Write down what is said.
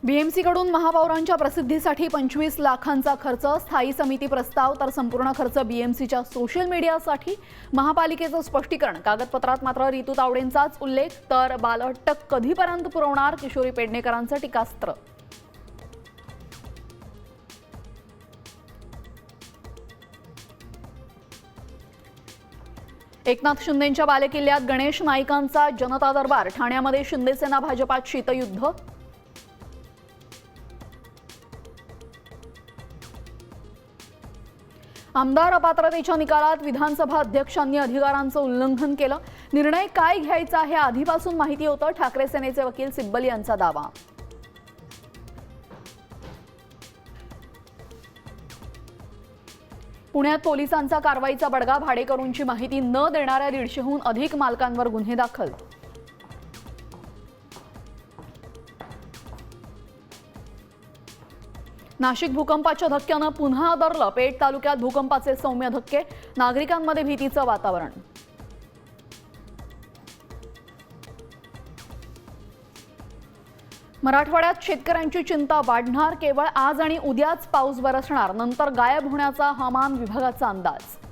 बीएमसीकडून महापौरांच्या प्रसिद्धीसाठी 25 लाखांचा खर्च, स्थायी समिती प्रस्ताव तर संपूर्ण खर्च बीएमसीच्या सोशल मीडियासाठी महापालिकेचं स्पष्टीकरण। कागदपत्रात मात्र रितू तावडेंचाच उल्लेख, तर बालहट्टक कधीपर्यंत पुरवणार, किशोरी पेडणेकरांचं टीकास्त्र। एकनाथ शिंदेंच्या बालेकिल्ल्यात गणेश नाईकांचा जनता दरबार, ठाण्यामध्ये शिंदेसेना भाजपात शीतयुद्ध। आमदार अपात्रतेच्या निकालात विधानसभा अध्यक्षांनी अधिकारांचं उल्लंघन केलं, निर्णय काय घ्यायचा हे आधीपासून माहिती होतं, ठाकरे सेनेचे वकील सिब्बल यांचा दावा। पुण्यात पोलिसांचा कारवाईचा बडगा, भाडेकरूंची माहिती न देणाऱ्या 150हून अधिक मालकांवर गुन्हे दाखल। नाशिक भूकंपाच्या धक्क्यानं पुन्हा आदरलं, पेठ तालुक्यात भूकंपाचे सौम्य धक्के, नागरिकांमध्ये भीतीचं वातावरण। मराठवाड्यात शेतकऱ्यांची चिंता वाढणार, केवळ आज आणि उद्याच पाऊस बरसणार, नंतर गायब होण्याचा हवामान विभागाचा अंदाज।